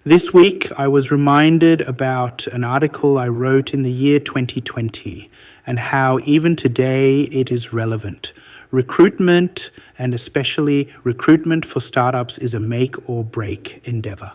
This week, I was reminded about an article I wrote in the year 2020 and how even today it is relevant. Recruitment, and especially recruitment for startups, is a make or break endeavor.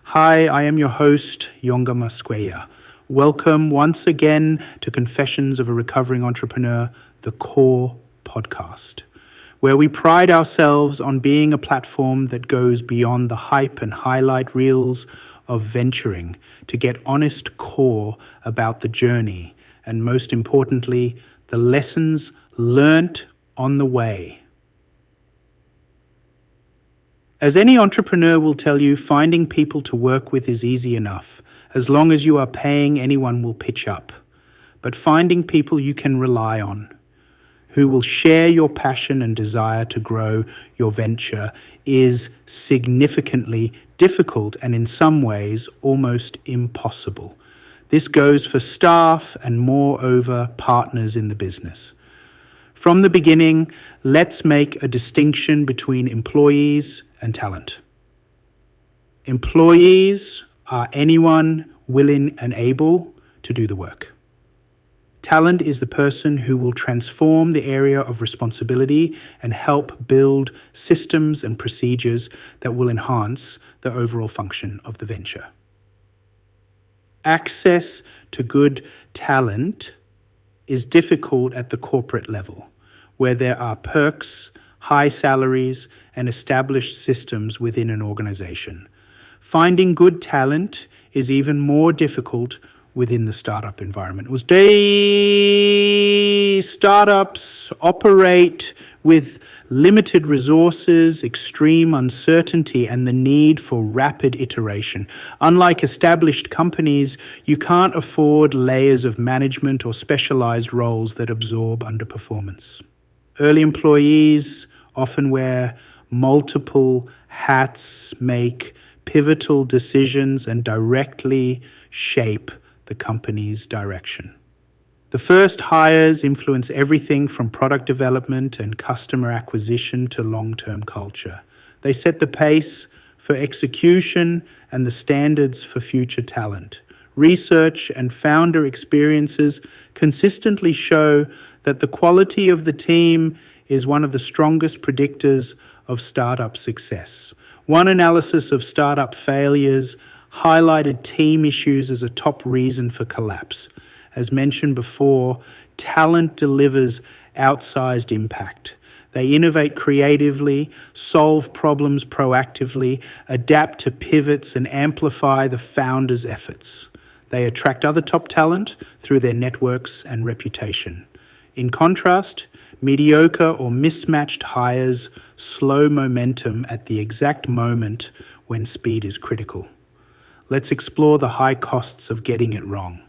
Hi, I am your host, Yonga Masqueya. Welcome once again to Confessions of a Recovering Entrepreneur, the Core podcast, where we pride ourselves on being a platform that goes beyond the hype and highlight reels of venturing to get honest core about the journey and, most importantly, the lessons learnt on the way. As any entrepreneur will tell you, finding people to work with is easy enough. As long as you are paying, anyone will pitch up. But finding people you can rely on, who will share your passion and desire to grow your venture, is significantly difficult and in some ways almost impossible. This goes for staff and moreover partners in the business. From the beginning, let's make a distinction between employees and talent. Employees are anyone willing and able to do the work. Talent is the person who will transform the area of responsibility and help build systems and procedures that will enhance the overall function of the venture. Access to good talent is difficult at the corporate level, where there are perks, high salaries, and established systems within an organization. Finding good talent is even more difficult within the startup environment. Startups operate with limited resources, extreme uncertainty, and the need for rapid iteration. Unlike established companies, you can't afford layers of management or specialized roles that absorb underperformance. Early employees often wear multiple hats, make pivotal decisions, and directly shape the company's direction. The first hires influence everything from product development and customer acquisition to long-term culture. They set the pace for execution and the standards for future talent. Research and founder experiences consistently show that the quality of the team is one of the strongest predictors of startup success. One analysis of startup failures highlighted team issues as a top reason for collapse. As mentioned before, talent delivers outsized impact. They innovate creatively, solve problems proactively, adapt to pivots, and amplify the founder's efforts. They attract other top talent through their networks and reputation. In contrast, mediocre or mismatched hires slow momentum at the exact moment when speed is critical. Let's explore the high costs of getting it wrong.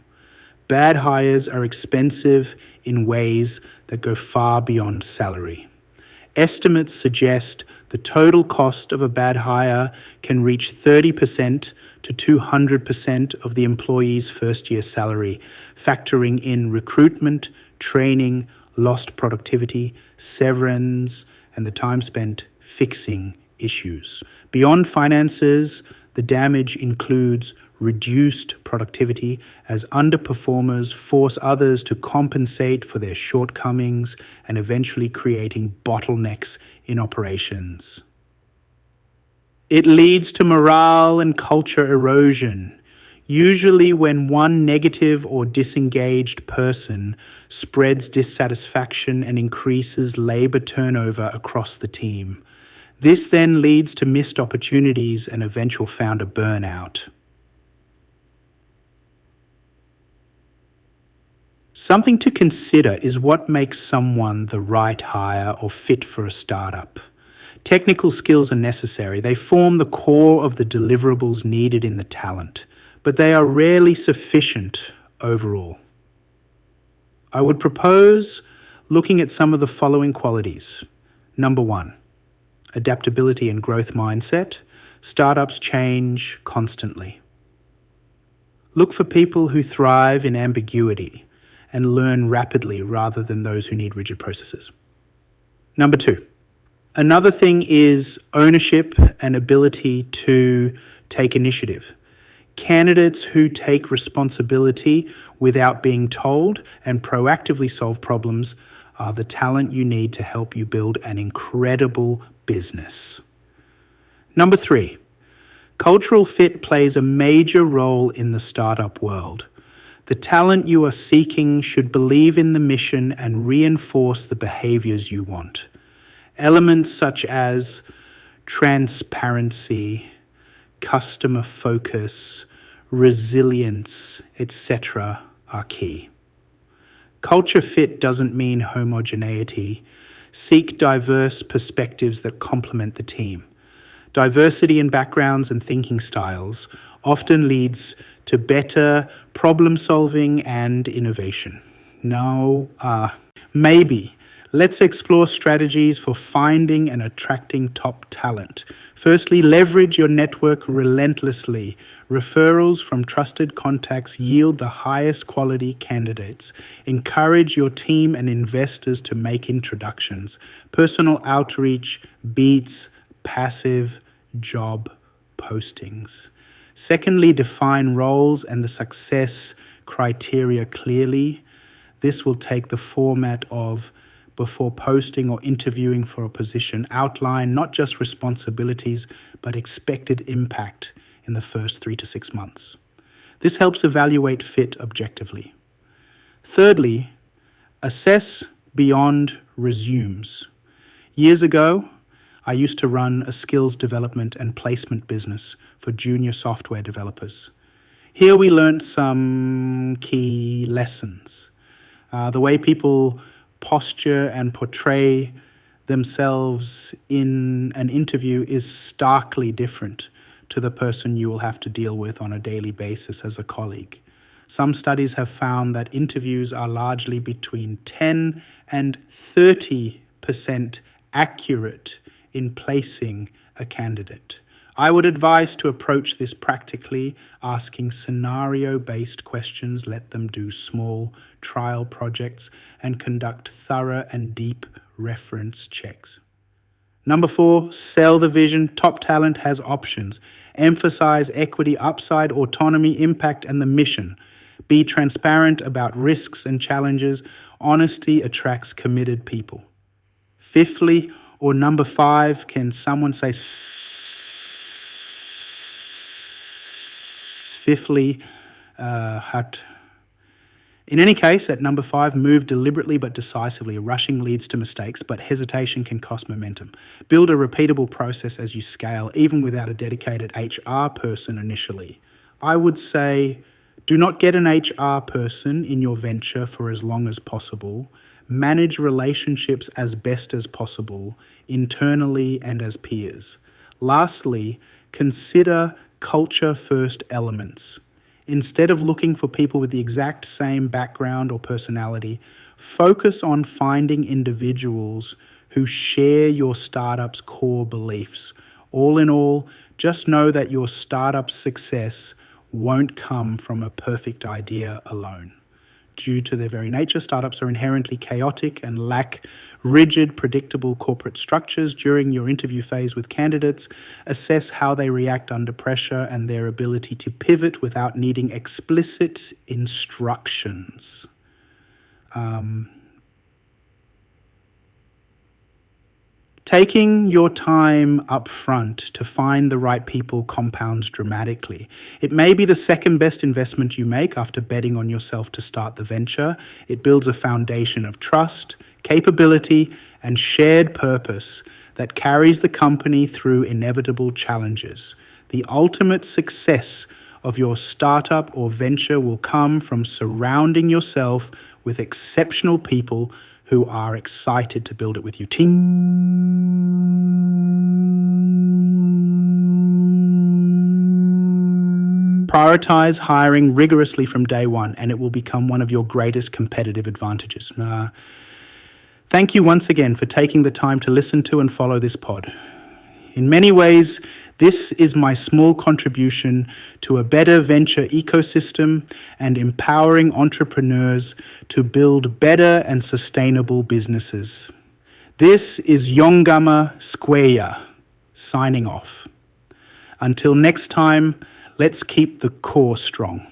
Bad hires are expensive in ways that go far beyond salary. Estimates suggest the total cost of a bad hire can reach 30% to 200% of the employee's first-year salary, factoring in recruitment, training, lost productivity, severance, and the time spent fixing issues. Beyond finances, the damage includes reduced productivity as underperformers force others to compensate for their shortcomings and eventually creating bottlenecks in operations. It leads to morale and culture erosion, usually when one negative or disengaged person spreads dissatisfaction and increases labor turnover across the team. This then leads to missed opportunities and eventual founder burnout. Something to consider is what makes someone the right hire or fit for a startup. Technical skills are necessary. They form the core of the deliverables needed in the talent, but they are rarely sufficient overall. I would propose looking at some of the following qualities. Number 1. Adaptability and growth mindset. Startups change constantly. Look for people who thrive in ambiguity and learn rapidly rather than those who need rigid processes. Number 2. Another thing is ownership and ability to take initiative. Candidates who take responsibility without being told and proactively solve problems are the talent you need to help you build an incredible business. Number 3, cultural fit plays a major role in the startup world. The talent you are seeking should believe in the mission and reinforce the behaviors you want. Elements such as transparency, customer focus, resilience, etc. are key. Culture fit doesn't mean homogeneity. Seek diverse perspectives that complement the team. Diversity in backgrounds and thinking styles often leads to better problem solving and innovation. Maybe. Let's explore strategies for finding and attracting top talent. Firstly, leverage your network relentlessly. Referrals from trusted contacts yield the highest quality candidates. Encourage your team and investors to make introductions. Personal outreach beats passive job postings. Secondly, define roles and the success criteria clearly. This will take the format of before posting or interviewing for a position, outline not just responsibilities, but expected impact in the first 3 to 6 months. This helps evaluate fit objectively. Thirdly, assess beyond resumes. Years ago, I used to run a skills development and placement business for junior software developers. Here we learned some key lessons. The way people posture and portray themselves in an interview is starkly different to the person you will have to deal with on a daily basis as a colleague. Some studies have found that interviews are largely between 10 and 30% accurate in placing a candidate. I would advise to approach this practically, asking scenario-based questions, let them do small trial projects, and conduct thorough and deep reference checks. Number 4, sell the vision. Top talent has options. Emphasize equity, upside, autonomy, impact, and the mission. Be transparent about risks and challenges. Honesty attracts committed people. Fifthly, or number 5, can someone say fifthly? In any case, at number 5, move deliberately but decisively. Rushing leads to mistakes, but hesitation can cost momentum. Build a repeatable process as you scale, even without a dedicated HR person initially. I would say, do not get an HR person in your venture for as long as possible. Manage relationships as best as possible, internally and as peers. Lastly, consider culture-first elements. Instead of looking for people with the exact same background or personality, focus on finding individuals who share your startup's core beliefs. All in all, just know that your startup's success won't come from a perfect idea alone. Due to their very nature, startups are inherently chaotic and lack rigid, predictable corporate structures. During your interview phase with candidates, assess how they react under pressure and their ability to pivot without needing explicit instructions. Taking your time up front to find the right people compounds dramatically. It may be the second best investment you make after betting on yourself to start the venture. It builds a foundation of trust, capability, and shared purpose that carries the company through inevitable challenges. The ultimate success of your startup or venture will come from surrounding yourself with exceptional people who are excited to build it with you. Prioritize hiring rigorously from day one, and it will become one of your greatest competitive advantages. Thank you once again for taking the time to listen to and follow this pod. In many ways, this is my small contribution to a better venture ecosystem and empowering entrepreneurs to build better and sustainable businesses. This is Yongama Square signing off. Until next time, Let's keep the core strong.